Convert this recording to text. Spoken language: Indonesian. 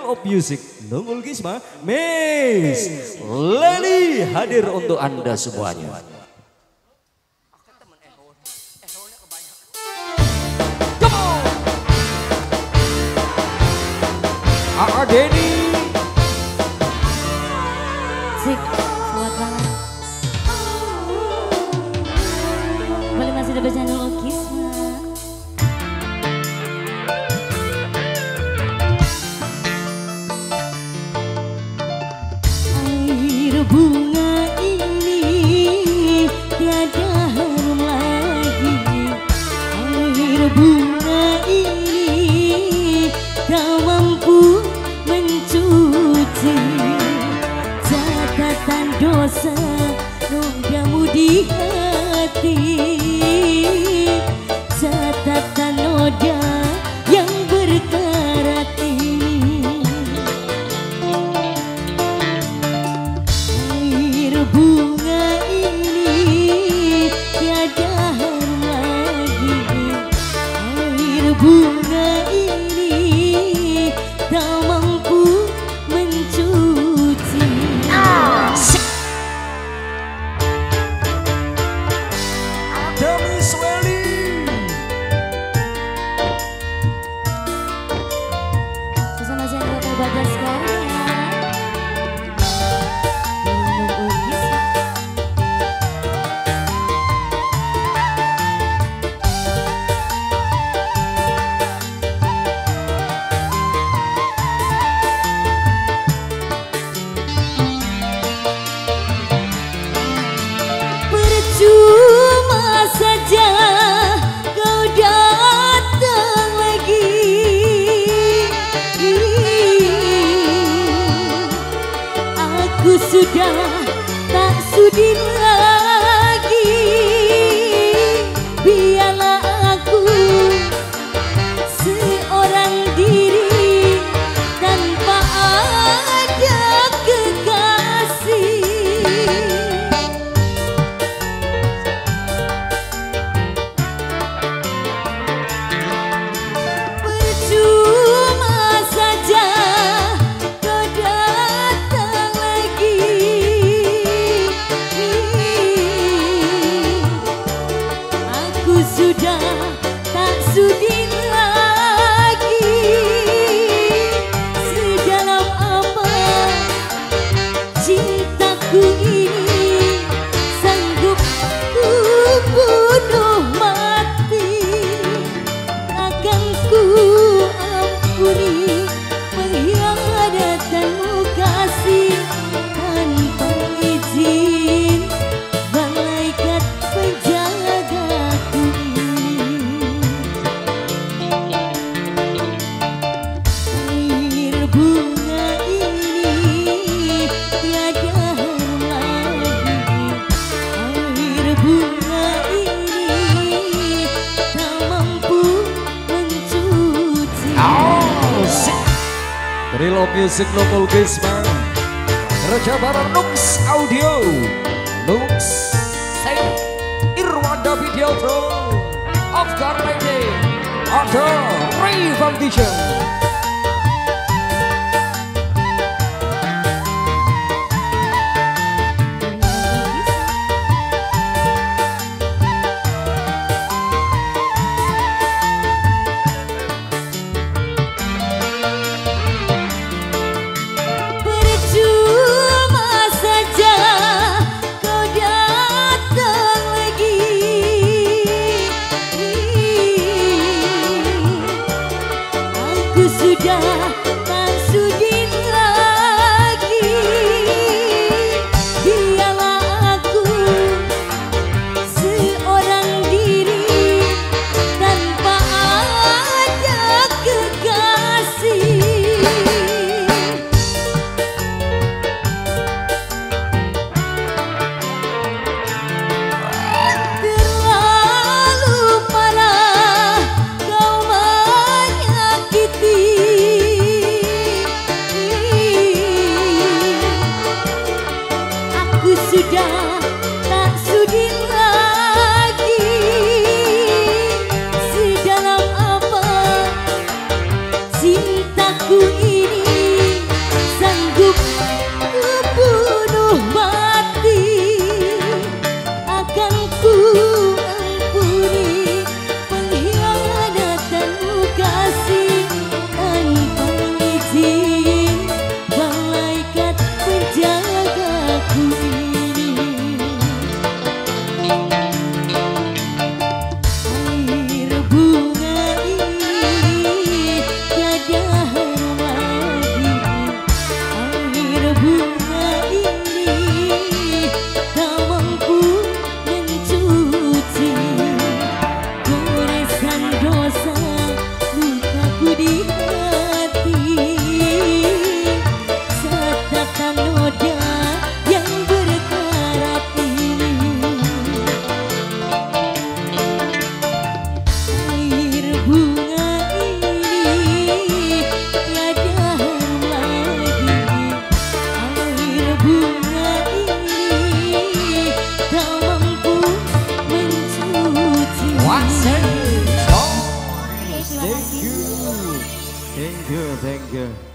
Thrill of Music, Nungul Gisma, Miss Leli hadir untuk Anda semuanya. Come on! A.A. Denny. Sik, selamat banget. Kembali masih ada channel Gisma. Bunga ini tiada harum lagi, air bunga ini tak mampu mencuci catatan dosa nodamu di hati, catatan noda yang berkarat ini. Bunga ini tiada harum lagi, air bunga ini tak mampu mencuci. Ada Miss Leli. Bersama saya Kota Bagas Korea. Cuma saja kau datang lagi, aku sudah tak sudi lagi. Biarlah aku seorang diri tanpa ada kekasih. Sudah tak sudi lagi, sedalam apa cintaku ini sanggup ku bunuh mati. Akan ku ampuni pengkhianatanmu kasih tanpa izin malaikat penjaga. Bunga ini tiada harum lagi, air bunga ini tak mampu mencuci. Thrill of Music, Nungul Gisma, Raja Barat Nux Audio, Nux Saint Irwanda Video Pro of Garlady, ada Ray Foundation. Sudah tak sudi lagi, biarlah aku seorang diri tanpa ada kekasih. Terlalu parah kau menyakiti. Sudah tak sudi lagi, sedalam apa cintaku ini Terima Thank kasih. you. Thank you, thank you.